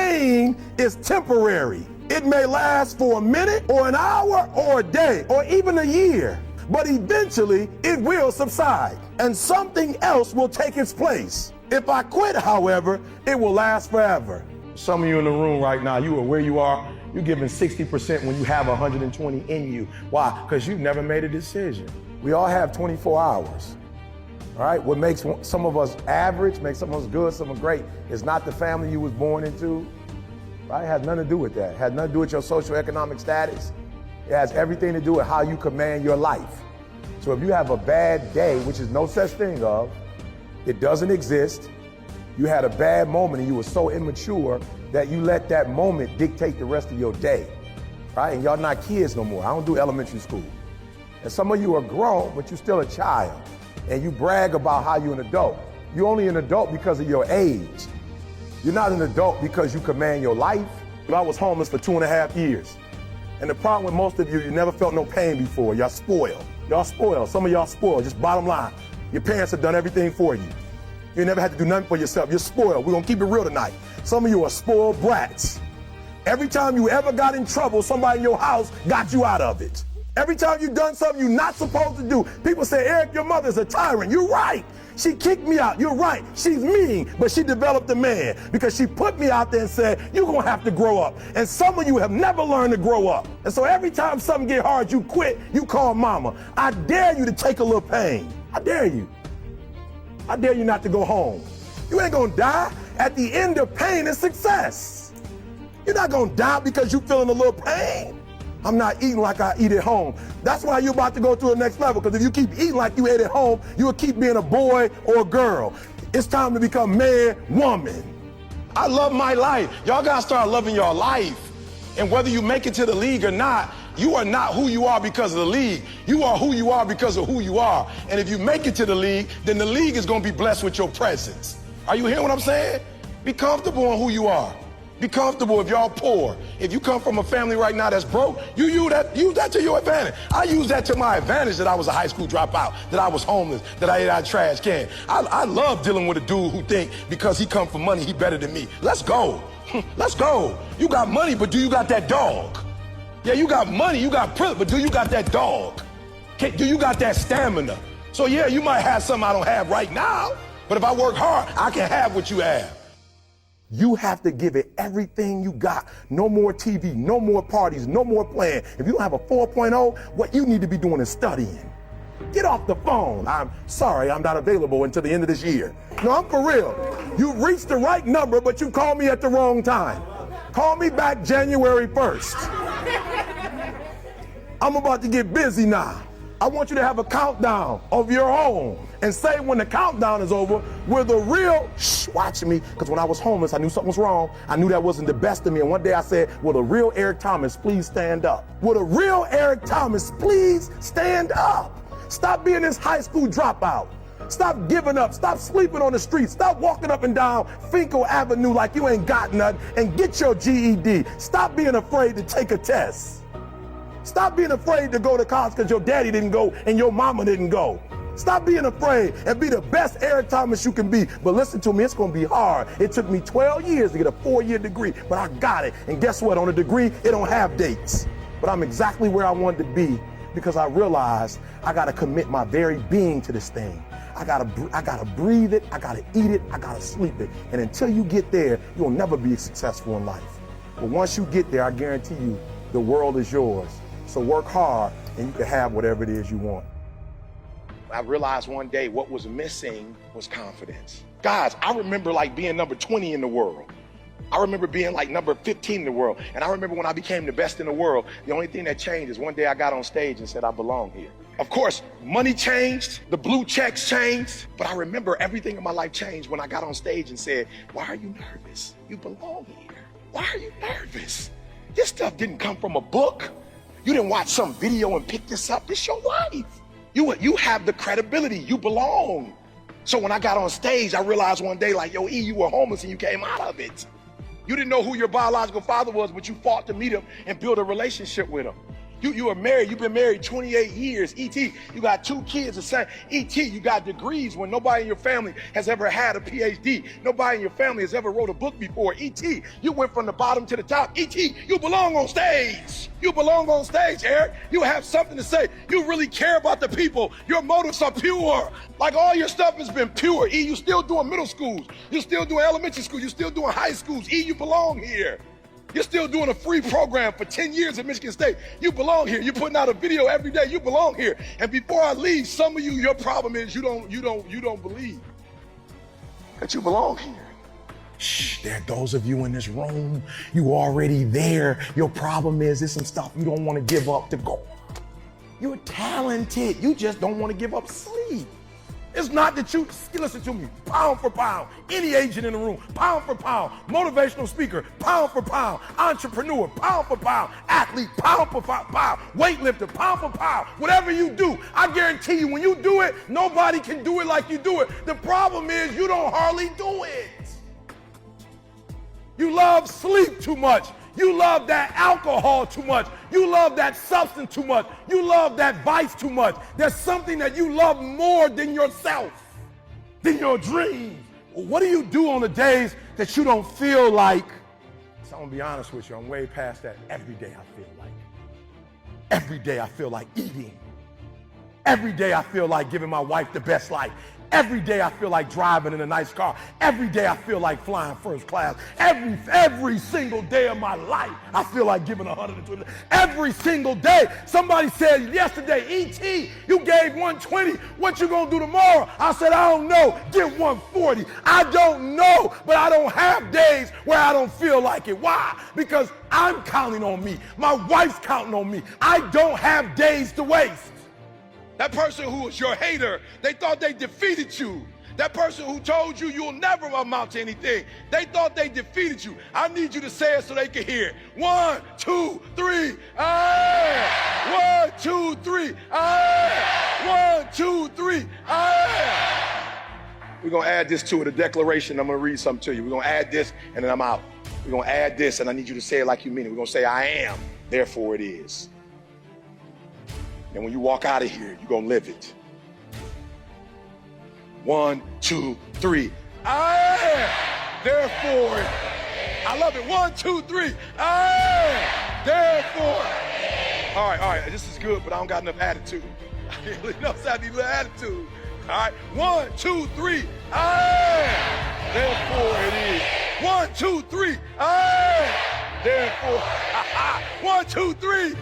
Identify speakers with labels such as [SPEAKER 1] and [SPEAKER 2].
[SPEAKER 1] pain is temporary. It may last for a minute or an hour or a day or even a year, but eventually it will subside and something else will take its place. If I quit, however, it will last forever. Some of you in the room right now, you are where you are, you're giving 60% when you have 120 in you. Why? Because you've never made a decision. We all have 24 hours. All right, what makes some of us average, makes some of us good, some are great, is not the family you was born into. Right? It has nothing to do with that. It has nothing to do with your socioeconomic status. It has everything to do with how you command your life. So if you have a bad day, which is no such thing of, it doesn't exist. You had a bad moment and you were so immature that you let that moment dictate the rest of your day. Right? And y'all not kids no more. I don't do elementary school. And some of you are grown, but you're still a child. And you brag about how you're an adult. You're only an adult because of your age. You're not an adult because you command your life. I was homeless for 2.5 years. And the problem with most of you, you never felt no pain before. Y'all spoiled. Y'all spoiled. Some of y'all spoiled. Just bottom line. Your parents have done everything for you. You never had to do nothing for yourself. You're spoiled. We're going to keep it real tonight. Some of you are spoiled brats. Every time you ever got in trouble, somebody in your house got you out of it. Every time you've done something you're not supposed to do, people say, Eric, your mother's a tyrant. You're right. She kicked me out. You're right. She's mean, but she developed a man because she put me out there and said, you're going to have to grow up. And some of you have never learned to grow up. And so every time something get hard, you quit, you call mama. I dare you to take a little pain. I dare you. I dare you not to go home. You ain't going to die. At the end of pain is success. You're not going to die because you're feeling a little pain. I'm not eating like I eat at home. That's why you're about to go to the next level, because if you keep eating like you ate at home, you will keep being a boy or a girl. It's time to become man, woman. I love my life. Y'all gotta start loving your life. And whether you make it to the league or not, you are not who you are because of the league. You are who you are because of who you are. And if you make it to the league, then the league is gonna be blessed with your presence. Are you hearing what I'm saying? Be comfortable in who you are. Be comfortable if y'all poor. If you come from a family right now that's broke, you use that to your advantage. I use that to my advantage that I was a high school dropout, that I was homeless, that I ate out of trash can. I love dealing with a dude who think because he come from money, he better than me. Let's go. Let's go. You got money, but do you got that dog? Yeah, you got money, you got privilege, but do you got that dog? Do you got that stamina? So yeah, you might have something I don't have right now, but if I work hard, I can have what you have. You have to give it everything you got. No more TV, no more parties, no more playing. If you don't have a 4.0, what you need to be doing is studying. Get off the phone. I'm sorry, I'm not available until the end of this year. No, I'm for real. You reached the right number, but you called me at the wrong time. Call me back January 1st. I'm about to get busy now. I want you to have a countdown of your own and say when the countdown is over, will the real, watch me, because when I was homeless, I knew something was wrong. I knew that wasn't the best of me. And one day I said, will the real Eric Thomas please stand up? Will the real Eric Thomas please stand up? Stop being this high school dropout. Stop giving up. Stop sleeping on the street. Stop walking up and down Finkel Avenue like you ain't got nothing, and get your GED. Stop being afraid to take a test. Stop being afraid to go to college because your daddy didn't go and your mama didn't go. Stop being afraid and be the best Eric Thomas you can be. But listen to me, it's going to be hard. It took me 12 years to get a 4-year degree, but I got it. And guess what? On a degree, it don't have dates. But I'm exactly where I wanted to be because I realized I got to commit my very being to this thing. I gotta breathe it, I gotta eat it, I gotta sleep it. And until you get there, you'll never be successful in life. But once you get there, I guarantee you, the world is yours. So work hard and you can have whatever it is you want. I realized one day what was missing was confidence. Guys, I remember like being number 20 in the world. I remember being like number 15 in the world. And I remember when I became the best in the world, the only thing that changed is one day I got on stage and said, I belong here. Of course, money changed, the blue checks changed, but I remember everything in my life changed when I got on stage and said, why are you nervous? You belong here. Why are you nervous? This stuff didn't come from a book. You didn't watch some video and pick this up. This your life. You have the credibility. You belong. So when I got on stage, I realized one day, like, yo, E, you were homeless and you came out of it. You didn't know who your biological father was, but you fought to meet him and build a relationship with him. You are married. You've been married 28 years. E.T., you got 2 kids the same. E.T., you got degrees when nobody in your family has ever had a PhD. Nobody in your family has ever wrote a book before. E.T., you went from the bottom to the top. E.T., you belong on stage. You belong on stage, Eric. You have something to say. You really care about the people. Your motives are pure. Like all your stuff has been pure. E, you still doing middle schools. You still doing elementary school. You still doing high schools. E, you belong here. You're still doing a free program for 10 years at Michigan State. You belong here. You're putting out a video every day. You belong here. And before I leave, some of you, your problem is you don't believe that you belong here. Shh, there are those of you in this room, you already there. Your problem is there's some stuff you don't want to give up to go. You're talented. You just don't want to give up sleep. It's not that you, listen to me, pound for pound, any agent in the room, pound for pound, motivational speaker, pound for pound, entrepreneur, pound for pound, athlete, pound for pound, weightlifter, pound for pound, whatever you do, I guarantee you when you do it, nobody can do it like you do it. The problem is you don't hardly do it. You love sleep too much. You love that alcohol too much. You love that substance too much. You love that vice too much. There's something that you love more than yourself, than your dreams. What do you do on the days that you don't feel like? So I'm gonna be honest with you, I'm way past that. Every day I feel like. Every day I feel like eating. Every day I feel like giving my wife the best life. Every day I feel like driving in a nice car. Every day I feel like flying first class. Every single day of my life, I feel like giving 120. Every single day. Somebody said yesterday, E.T., you gave 120. What you gonna do tomorrow? I said, I don't know. Give 140. I don't know, but I don't have days where I don't feel like it. Why? Because I'm counting on me. My wife's counting on me. I don't have days to waste. That person who was your hater, they thought they defeated you. That person who told you you'll never amount to anything, they thought they defeated you. I need you to say it so they can hear it. 1, 2, 3, ah! 1, 2, 3, ah! 1, 2, 3, ah! We're gonna add this to it, a declaration. I'm gonna read something to you. We're gonna add this and then I'm out. We're gonna add this and I need you to say it like you mean it. We're gonna say, I am, therefore it is. And when you walk out of here, you're going to live it. 1, 2, 3. I am. Therefore. I love it. 1, 2, 3. I am. Therefore. All right. This is good, but I don't got enough attitude. I really know I need a little attitude. All right. 1, 2, 3. I am. Therefore it is. 1, 2, 3. I am. Therefore. 1, 2, 3.